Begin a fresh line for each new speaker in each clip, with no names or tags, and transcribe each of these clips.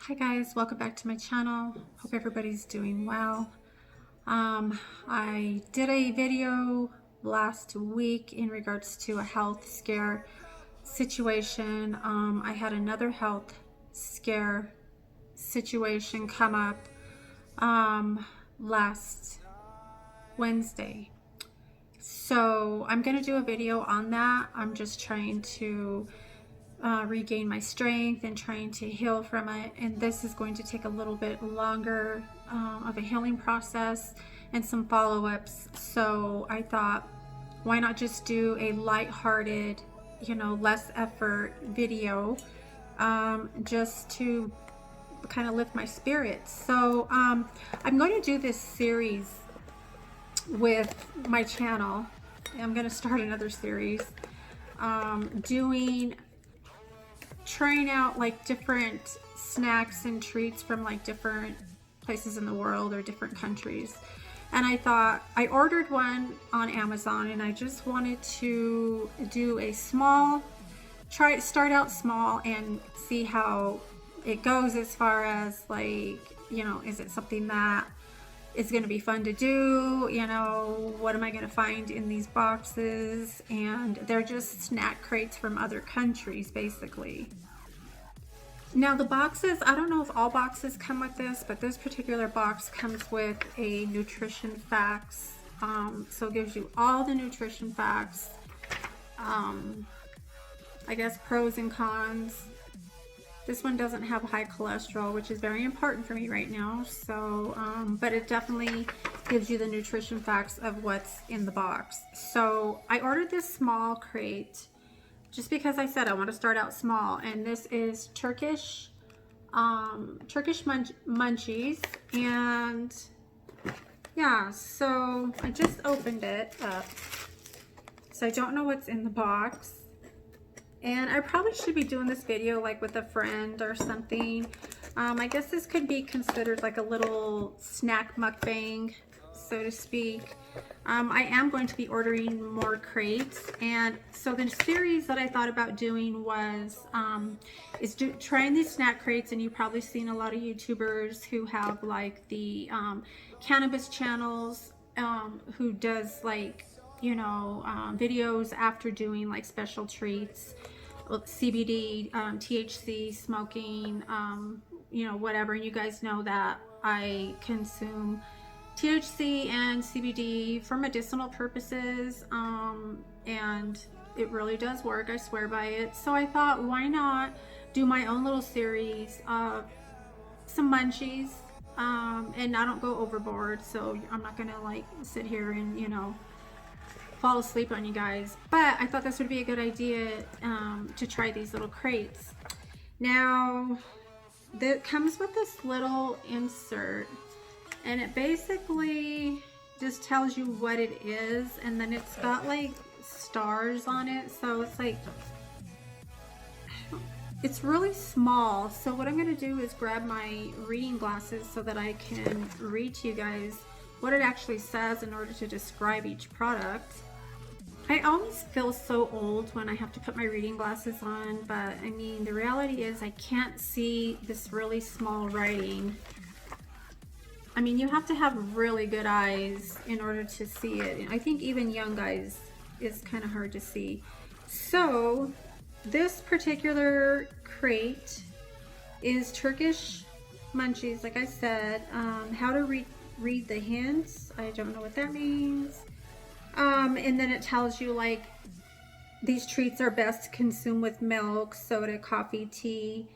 Hi guys, welcome back to my channel. Hope everybody's doing well. I did a video last week in regards to a health scare situation. I had another health scare situation come up last Wednesday. So I'm going to do a video on that. I'm just trying to regain my strength and trying to heal from it, and this is going to take a little bit longer of a healing process and some follow-ups. So I thought, why not just do a light-hearted, less effort video, just to kind of lift my spirits. So I'm going to do this series with my channel. I'm going to start another series trying out like different snacks and treats from like different places in the world or different countries. And I thought, I ordered one on Amazon, and I just wanted to do a start out small and see how it goes, as far as like, is it something that is going to be fun to do? What am I going to find in these boxes? And they're just snack crates from other countries, basically. Now the boxes, I don't know if all boxes come with this, but this particular box comes with a nutrition facts. So it gives you all the nutrition facts, I guess pros and cons. This one doesn't have high cholesterol, which is very important for me right now. So, but it definitely gives you the nutrition facts of what's in the box. So I ordered this small crate just because I said I want to start out small. And this is Turkish munchies. And yeah, so I just opened it up. So I don't know what's in the box. And I probably should be doing this video like with a friend or something. I guess this could be considered like a little snack mukbang, so to speak. I am going to be ordering more crates. And so the series that I thought about doing was trying these snack crates. And you've probably seen a lot of YouTubers who have like the cannabis channels, who does like, videos after doing like special treats, CBD, THC, smoking, whatever. And you guys know that I consume THC and CBD for medicinal purposes, and it really does work. I swear by it. So I thought, why not do my own little series of some munchies, and I don't go overboard, so I'm not gonna like sit here and fall asleep on you guys. But I thought this would be a good idea to try these little crates. Now, that comes with this little insert, and it basically just tells you what it is, and then it's got like stars on it. So it's like, it's really small. So what I'm going to do is grab my reading glasses so that I can read to you guys what it actually says in order to describe each product. I always feel so old when I have to put my reading glasses on, but I mean, the reality is I can't see this really small writing. I mean, you have to have really good eyes in order to see it. I think even young guys is kind of hard to see. So this particular crate is Turkish munchies, like I said. How to read the hints, I don't know what that means. And then it tells you like these treats are best consumed with milk, soda, coffee, tea,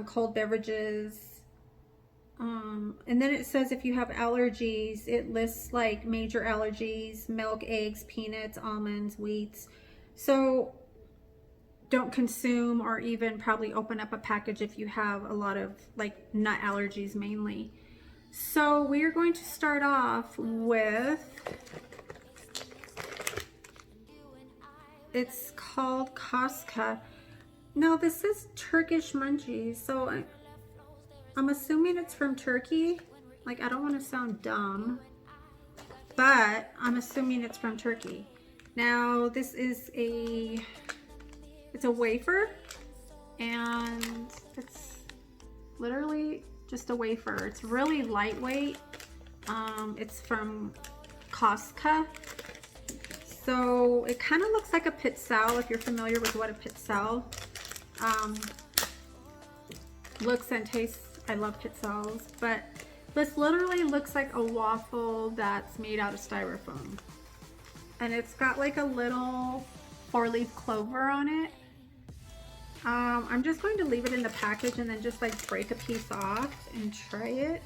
cold beverages. And then it says if you have allergies, it lists like major allergies: milk, eggs, peanuts, almonds, wheats. So don't consume or even probably open up a package if you have a lot of like nut allergies mainly. So we are going to start off with, it's called Koska. Now this is Turkish munchies, so I'm assuming it's from Turkey. Like, I don't want to sound dumb, but I'm assuming it's from Turkey. Now this is it's a wafer, and it's literally just a wafer. It's really lightweight. It's from Costco. So it kind of looks like a Pizzelle, if you're familiar with what a Pizzelle looks and tastes. I love Pizzelles, but this literally looks like a waffle that's made out of styrofoam. And it's got like a little 4-leaf clover on it. I'm just going to leave it in the package and then just like break a piece off and try it.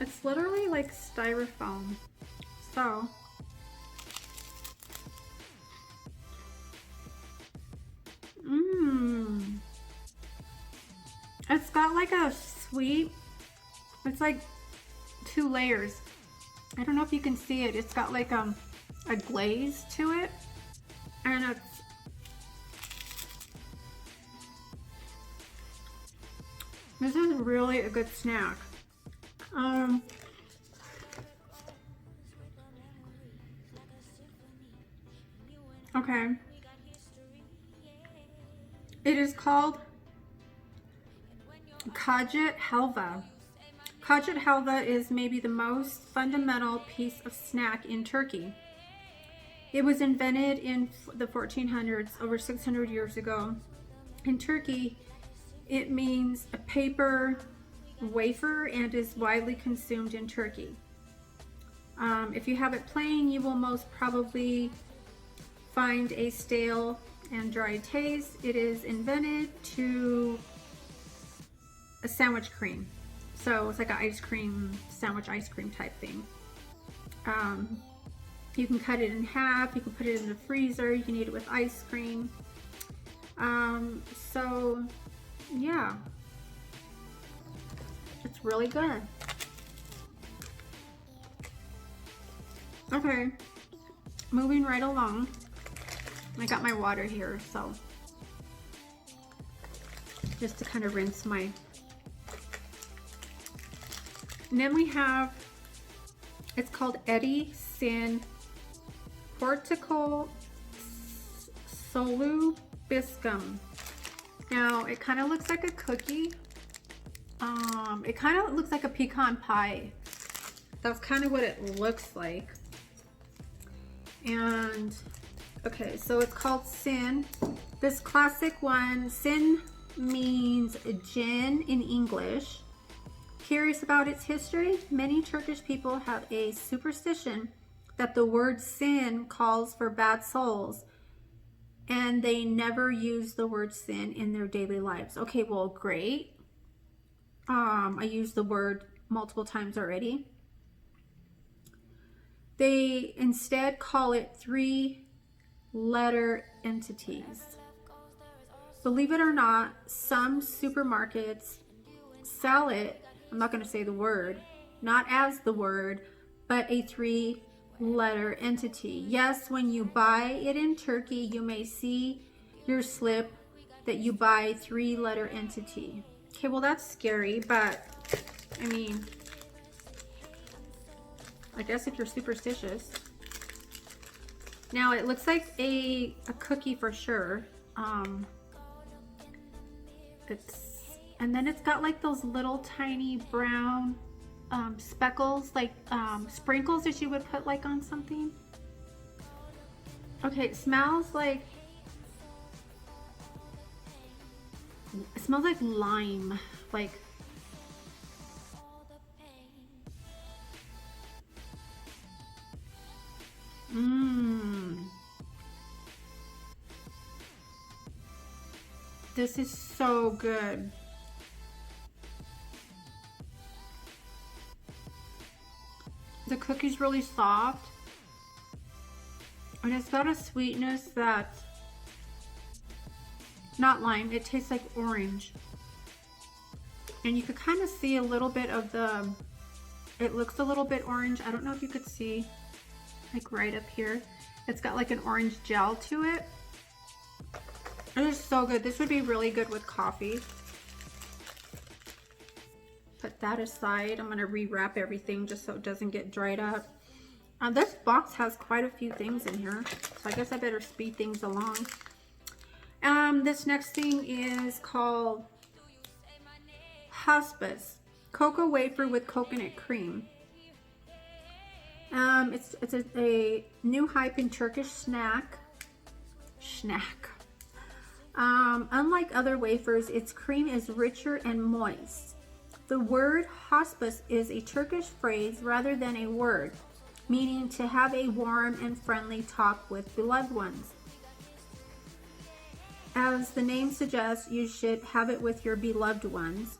It's literally like styrofoam. So it's got like a sweet, it's like 2 layers. I don't know if you can see it. It's got like a glaze to it, and this is really a good snack. Okay. It is called Kajit Helva. Kajit Helva is maybe the most fundamental piece of snack in Turkey. It was invented in the 1400s, over 600 years ago. In Turkey, it means a paper wafer and is widely consumed in Turkey. If you have it plain, you will most probably find a stale and dry taste. It is invented to a sandwich cream. So it's like an ice cream, sandwich ice cream type thing. You can cut it in half, you can put it in the freezer, you can eat it with ice cream. So yeah, it's really good. Okay, moving right along. I got my water here, so just to kind of rinse my. And then we have, it's called Eddie Sin Portico Solubiscum. Now it kind of looks like a cookie. It kind of looks like a pecan pie. That's kind of what it looks like. And okay, so it's called Sin. This classic one, Sin means gin in English. Curious about its history? Many Turkish people have a superstition that the word sin calls for bad souls, and they never use the word sin in their daily lives. Okay, well, great. I used the word multiple times already. They instead call it 3-letter entities. Believe it or not, some supermarkets sell it, I'm not going to say the word, not as the word, but a 3-letter entity. Yes, when you buy it in Turkey, you may see your slip that you buy 3-letter entity. Okay, well that's scary, but I mean, I guess if you're superstitious. Now it looks like a cookie for sure. And then it's got like those little tiny brown speckles, like sprinkles that you would put like on something. Okay, it smells like lime, like this is so good. The cookie's really soft, and it's got a sweetness that's not lime, it tastes like orange. And you could kind of see a little bit of it looks a little bit orange. I don't know if you could see, like right up here. It's got like an orange gel to it. It is so good. This would be really good with coffee. Put that aside. I'm going to rewrap everything just so it doesn't get dried up. This box has quite a few things in here, so I guess I better speed things along. This next thing is called Hospice Cocoa Wafer with Coconut Cream. It's a new hype in Turkish snack. Unlike other wafers, its cream is richer and moist. The word hospice is a Turkish phrase rather than a word, meaning to have a warm and friendly talk with beloved ones. As the name suggests, you should have it with your beloved ones,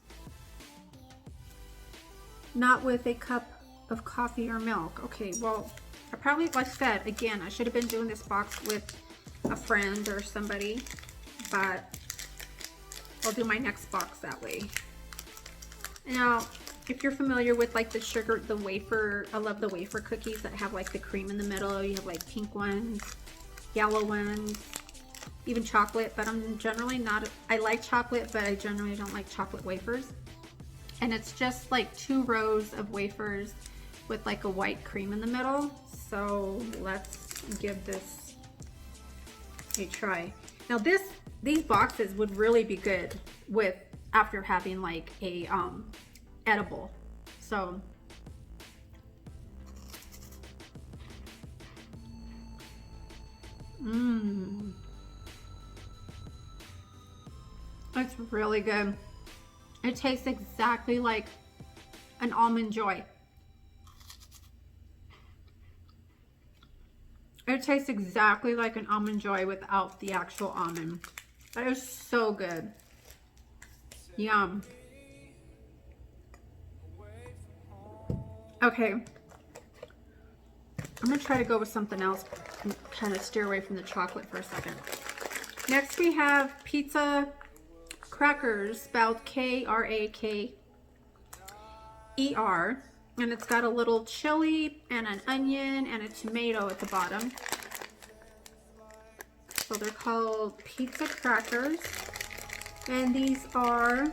not with a cup of coffee or milk. Okay, well, I probably, like I said, again, I should have been doing this box with a friend or somebody, but I'll do my next box that way. Now, if you're familiar with like the wafer, I love the wafer cookies that have like the cream in the middle. You have like pink ones, yellow ones, even chocolate, but I'm generally not, I like chocolate, but I generally don't like chocolate wafers. And it's just like 2 rows of wafers with like a white cream in the middle. So let's give this a try. Now these boxes would really be good with after having like a edible. So it's really good. It tastes exactly like an Almond Joy. It tastes exactly like an Almond Joy without the actual almond. That is so good. Yum. Okay. I'm gonna try to go with something else and kind of steer away from the chocolate for a second. Next we have pizza crackers, spelled K-R-A-K-E-R. And it's got a little chili and an onion and a tomato at the bottom. So they're called pizza crackers. And these are,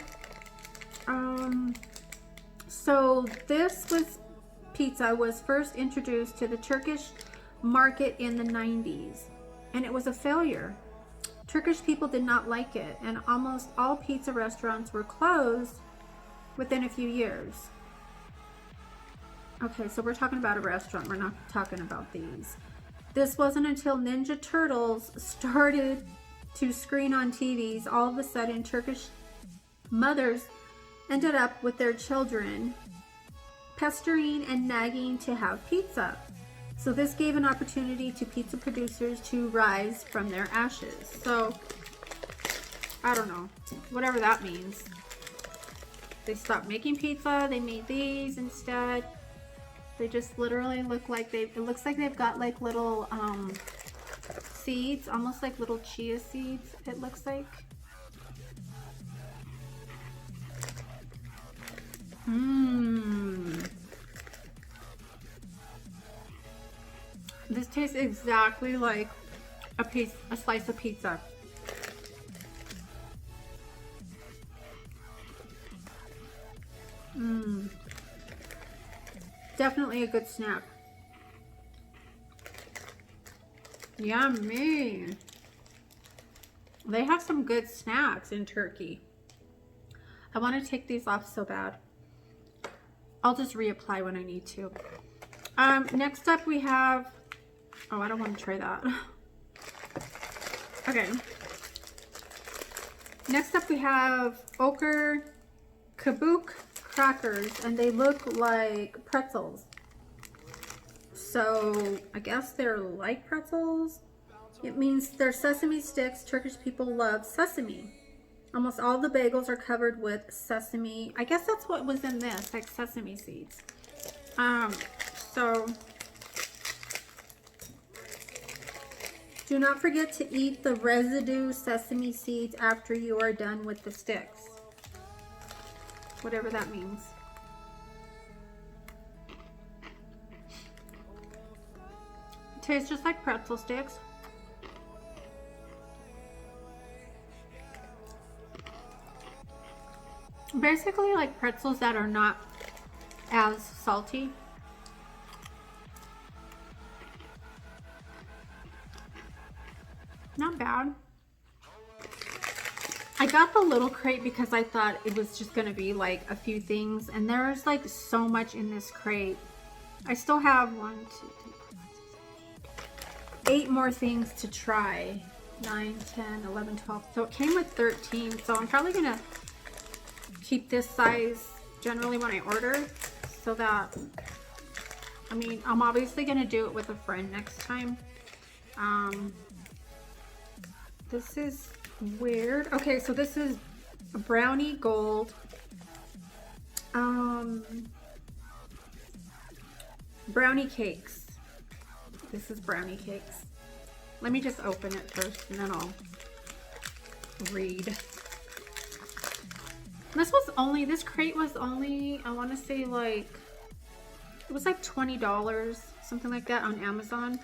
so this pizza was first introduced to the Turkish market in the 90s. And it was a failure. Turkish people did not like it. And almost all pizza restaurants were closed within a few years. Okay, so we're talking about a restaurant. We're not talking about these. This wasn't until Ninja Turtles started to screen on TVs, all of a sudden Turkish mothers ended up with their children pestering and nagging to have pizza. So this gave an opportunity to pizza producers to rise from their ashes. So, I don't know, whatever that means. They stopped making pizza, they made these instead. They just literally look like it looks like they've got like little seeds, almost like little chia seeds, it looks like. This tastes exactly like a slice of pizza. Definitely a good snack. Yummy. They have some good snacks in Turkey. I want to take these off so bad. I'll just reapply when I need to. Next up we have, oh, I don't want to try that. Okay. Next up we have Okur Kabuk crackers, and they look like pretzels. So I guess they're like pretzels. It means they're sesame sticks. Turkish people love sesame. Almost all the bagels are covered with sesame. I guess that's what was in this, like sesame seeds. So do not forget to eat the residue sesame seeds after you are done with the sticks. Whatever that means. It tastes just like pretzel sticks. Basically like pretzels that are not as salty. Not bad. I got the little crate because I thought it was just gonna be like a few things, and there's like so much in this crate. I still have 1, 2, 3, 4, 5, 6, 8 more things to try. 9, 10, 11, 12. So it came with 13. So I'm probably gonna keep this size generally when I order, so that, I mean, I'm obviously gonna do it with a friend next time. This is weird. Okay, so this is brownie gold. Brownie cakes. This is brownie cakes. Let me just open it first and then I'll read. This crate was only, I want to say like, it was like $20, something like that on Amazon.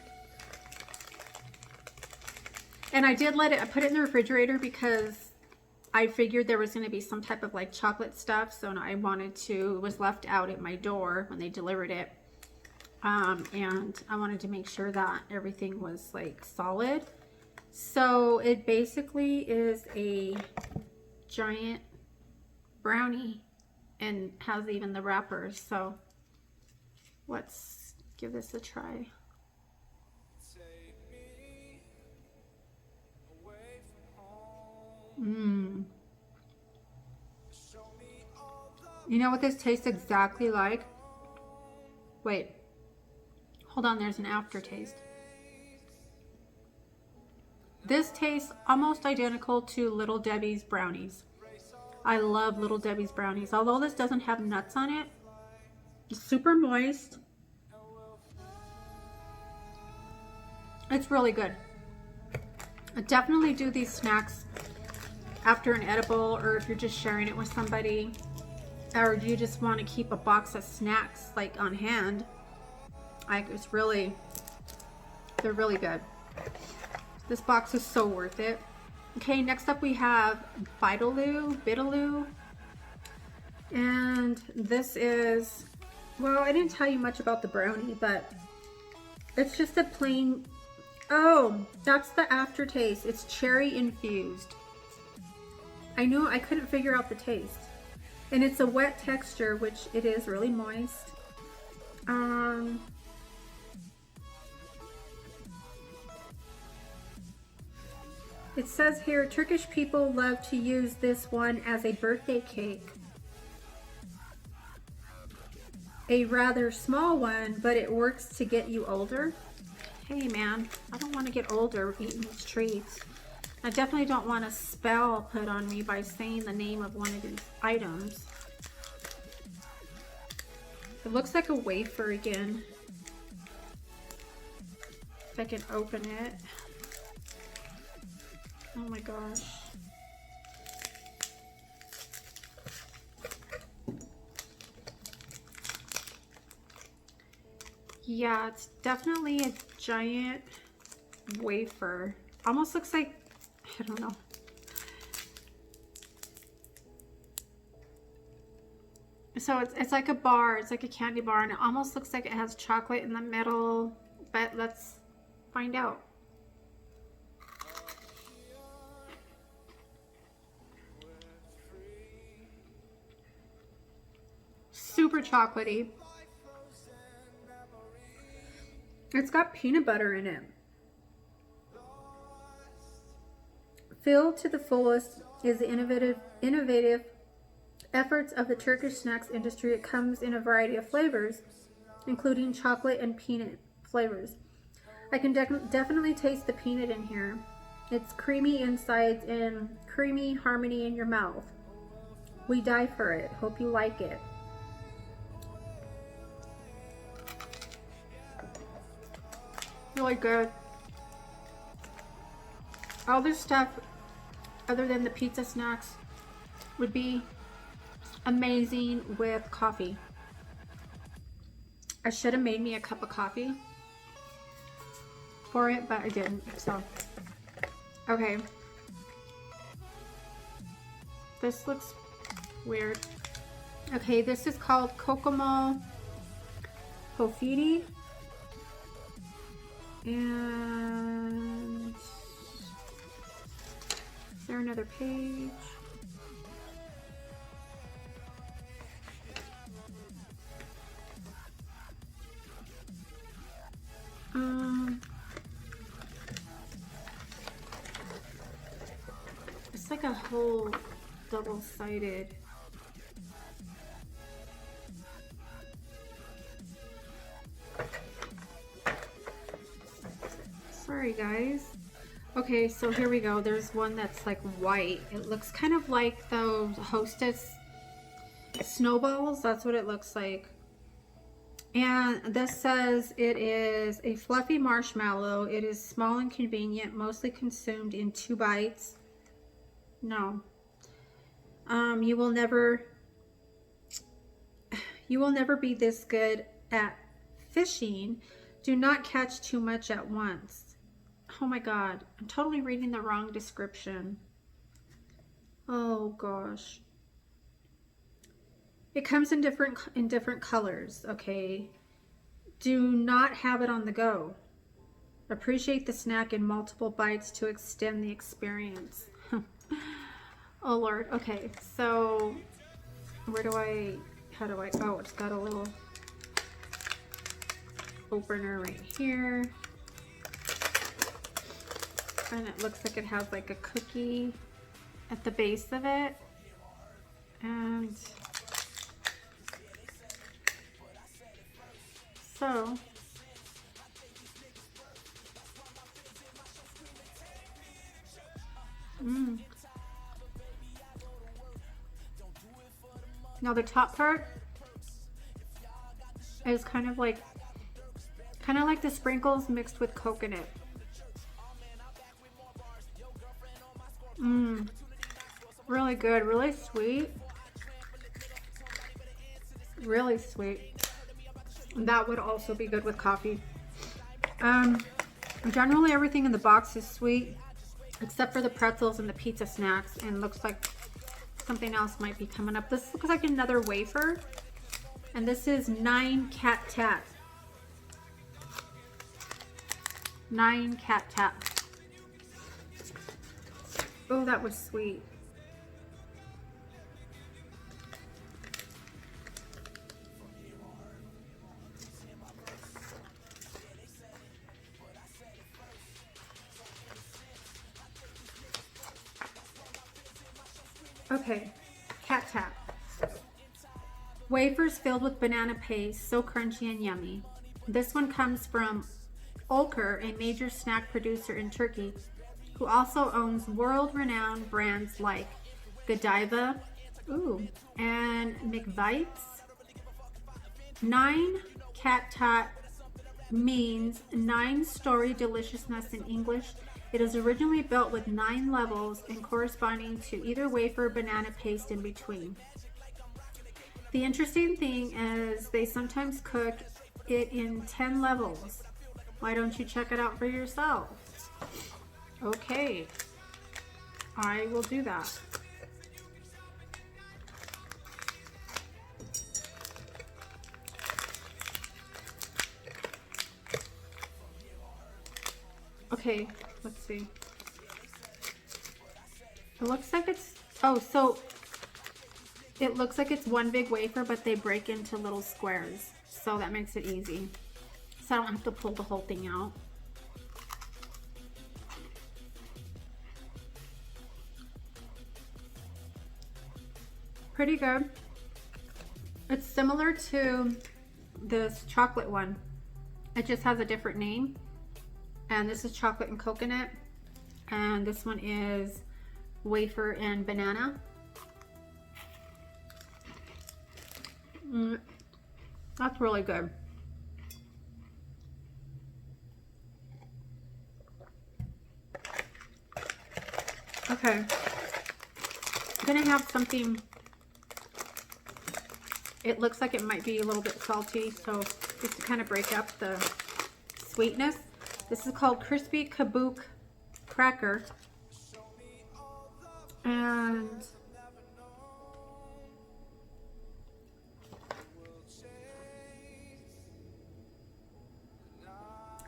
And I put it in the refrigerator because I figured there was going to be some type of like chocolate stuff. So I wanted to, it was left out at my door when they delivered it. And I wanted to make sure that everything was like solid. So it basically is a giant brownie and has even the wrappers. So let's give this a try. You know what this tastes exactly like? Wait. Hold on, there's an aftertaste. This tastes almost identical to Little Debbie's brownies. I love Little Debbie's brownies. Although this doesn't have nuts on it, it's super moist. It's really good. I definitely do these snacks after an edible, or if you're just sharing it with somebody, or you just want to keep a box of snacks like on hand. They're really good. This box is so worth it. Okay, next up we have Bitaloo. And this is, well, I didn't tell you much about the brownie, but it's just a plain, oh, that's the aftertaste. It's cherry infused. I couldn't figure out the taste. And it's a wet texture, which it is really moist. It says here, Turkish people love to use this one as a birthday cake. A rather small one, but it works to get you older. Hey man, I don't want to get older eating these treats. I definitely don't want a spell put on me by saying the name of one of these items. It looks like a wafer again. If I can open it. Oh my gosh. Yeah, it's definitely a giant wafer. Almost looks like, I don't know. So it's like a bar, it's like a candy bar, and it almost looks like it has chocolate in the middle, but let's find out. Super chocolatey. It's got peanut butter in it. Filled to the fullest is the innovative efforts of the Turkish snacks industry. It comes in a variety of flavors, including chocolate and peanut flavors. I can definitely taste the peanut in here. It's creamy insides and creamy harmony in your mouth. We die for it. Hope you like it. Really good. All this stuff, other than the pizza snacks, would be amazing with coffee. I should have made me a cup of coffee for it, but I didn't, so. Okay. This looks weird. Okay, this is called Kokomo Pofidi. And there another page? It's like a whole double-sided. Sorry guys. Okay, so here we go. There's one that's like white. It looks kind of like those Hostess snowballs. That's what it looks like. And this says it is a fluffy marshmallow. It is small and convenient, mostly consumed in 2 bites. No. You will never be this good at fishing. Do not catch too much at once. Oh my God, I'm totally reading the wrong description. Oh gosh. It comes in different colors, okay? Do not have it on the go. Appreciate the snack in multiple bites to extend the experience. Oh Lord, okay, so how do I, oh, it's got a little opener right here. And it looks like it has like a cookie at the base of it. And so now the top part is kind of like the sprinkles mixed with coconut. Really good, really sweet. Really sweet. That would also be good with coffee. Generally everything in the box is sweet except for the pretzels and the pizza snacks, and looks like something else might be coming up. This looks like another wafer, and this is 9 Cat Tat. 9 Cat Tat. Oh, that was sweet. Okay, Cat Tat. Wafers filled with banana paste, so crunchy and yummy. This one comes from Olker, a major snack producer in Turkey, who also owns world-renowned brands like Godiva, and McVitie's. 9 Cat Tat means 9-story deliciousness in English. It is originally built with 9 levels and corresponding to either wafer or banana paste in between. The interesting thing is they sometimes cook it in 10 levels. Why don't you check it out for yourself? Okay, I will do that. Okay, let's see. It looks like it's, oh, so it looks like it's one big wafer, but they break into little squares. So that makes it easy. So I don't have to pull the whole thing out. Pretty good. It's similar to this chocolate one. It just has a different name. And this is chocolate and coconut. And this one is wafer and banana. That's really good. Okay. I'm gonna have something. It looks like it might be a little bit salty, so just to kind of break up the sweetness. This is called Crispy Kabook Cracker. And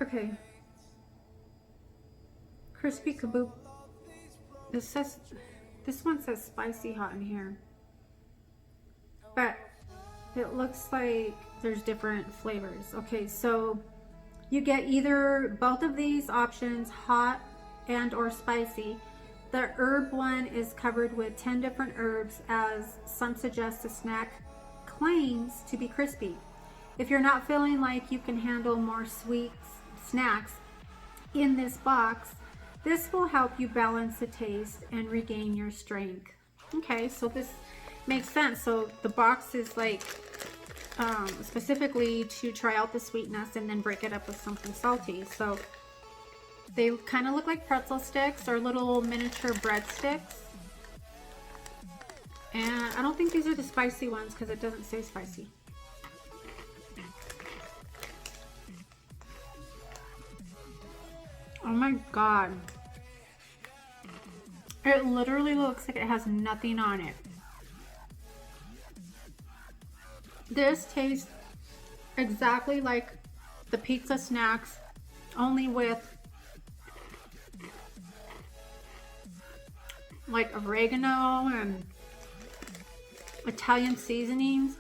okay. Crispy Kabook. this one says spicy hot in here, but it looks like there's different flavors. Okay, so you get either both of these options, hot and or spicy. The herb one is covered with 10 different herbs, as some suggest the snack claims to be crispy. If you're not feeling like you can handle more sweet snacks in this box, this will help you balance the taste and regain your strength. Okay, so this makes sense. So the box is like specifically to try out the sweetness and then break it up with something salty. So they kind of look like pretzel sticks or little miniature breadsticks. And I don't think these are the spicy ones because it doesn't say spicy. Oh my god. It literally looks like it has nothing on it. This tastes exactly like the pizza snacks, only with like oregano and Italian seasonings.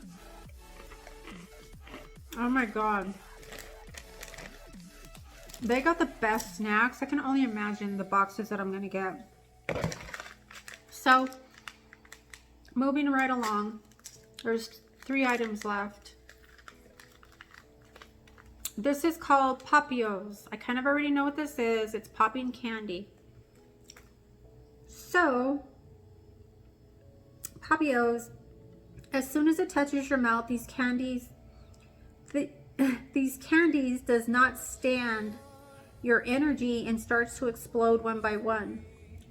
Oh my god. They got the best snacks. I can only imagine the boxes that I'm gonna get. So, moving right along, there's 3 items left. This is called Poppyos. I kind of already know what this is. It's popping candy. So, Poppyos, as soon as it touches your mouth, these candies does not stand your energy and starts to explode one by one.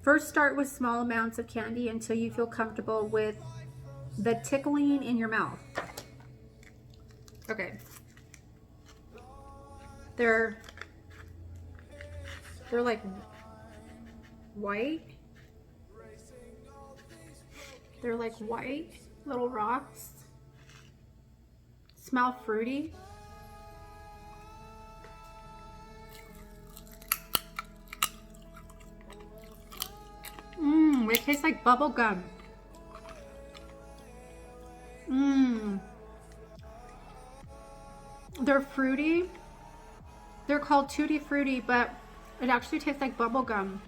First, start with small amounts of candy until you feel comfortable with the tickling in your mouth. Okay. They're like white. They're like white little rocks. Smell fruity. They taste like bubble gum. They're fruity. They're called Tutti Frutti, but it actually tastes like bubble gum.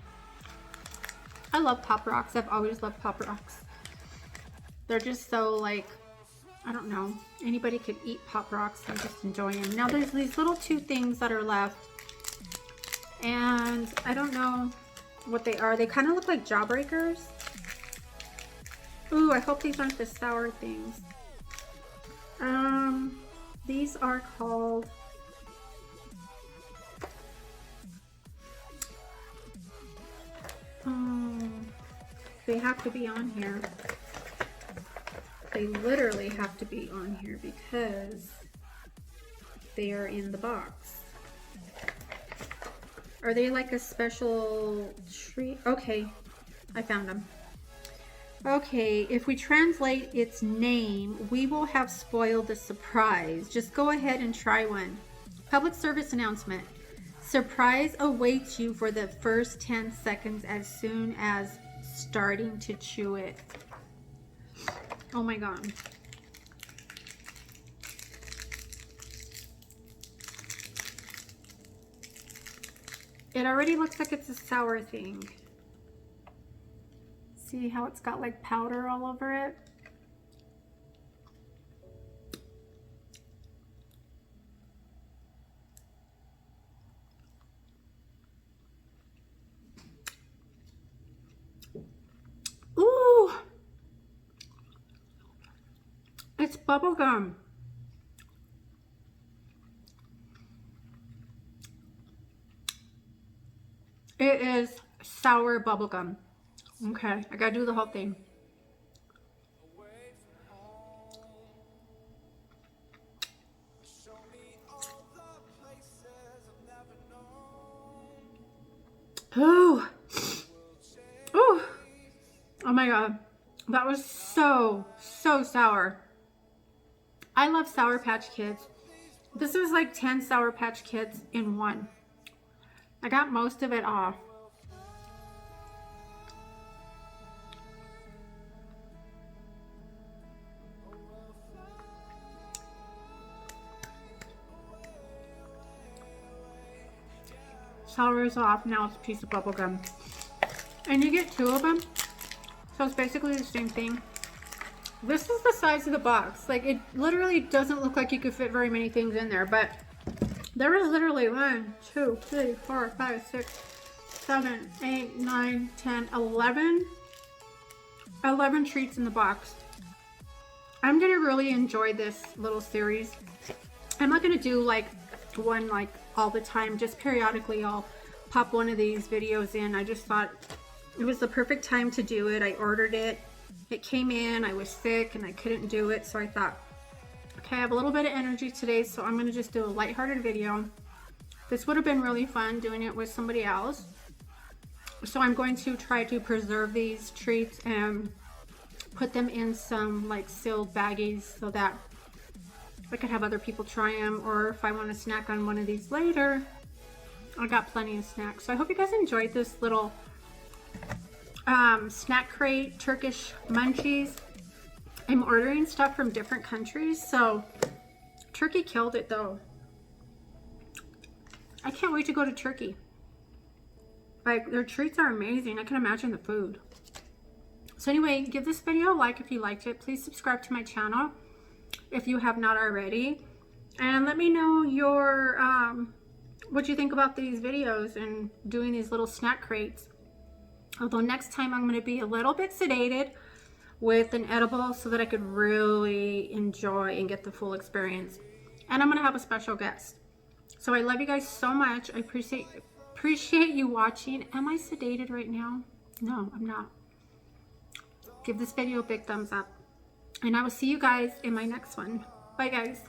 I love Pop Rocks. I've always loved Pop Rocks. They're just so like, I don't know. Anybody could eat Pop Rocks. I just enjoy them. Now there's these little 2 things that are left. And I don't know what they are. They kind of look like Jawbreakers. Ooh, I hope these aren't the sour things. These are called they have to be on here. They literally have to be on here because they are in the box. Are they like a special treat? Okay, I found them. Okay, if we translate its name, we will have spoiled the surprise. Just go ahead and try one. Public service announcement. Surprise awaits you for the first 10 seconds as soon as starting to chew it. Oh my god. It already looks like it's a sour thing. See how it's got like powder all over it? Ooh! It's bubblegum. It is sour bubblegum. Okay, I gotta do the whole thing. Oh, oh, oh my god, that was so sour. I love Sour Patch Kids. This was like 10 Sour Patch Kids in one. I got most of it off. $12 off. Now it's a piece of bubble gum. And you get 2 of them. So it's basically the same thing. This is the size of the box. Like, it literally doesn't look like you could fit very many things in there, but there is literally 1, 2, 3, 4, 5, 6, 7, 8, 9, 10, 11 treats in the box. I'm gonna really enjoy this little series. I'm not gonna do like one like all the time, just periodically I'll pop one of these videos in. I just thought it was the perfect time to do it. I ordered it, it came in, I was sick and I couldn't do it, so I thought, okay, I have a little bit of energy today, so I'm gonna just do a lighthearted video. This would have been really fun doing it with somebody else. So I'm going to try to preserve these treats and put them in some like sealed baggies so that I could have other people try them, or if I want to snack on one of these later, I got plenty of snacks. So I hope you guys enjoyed this little snack crate Turkish munchies. I'm ordering stuff from different countries, so Turkey killed it though. I can't wait to go to Turkey. Like, their treats are amazing. I can imagine the food. So anyway, give this video a like if you liked it. Please subscribe to my channel if you have not already. And let me know your what you think about these videos and doing these little snack crates. Although next time I'm going to be a little bit sedated with an edible so that I could really enjoy and get the full experience. And I'm going to have a special guest. So I love you guys so much. I appreciate you watching. Am I sedated right now? No, I'm not. Give this video a big thumbs up. And I will see you guys in my next one. Bye, guys.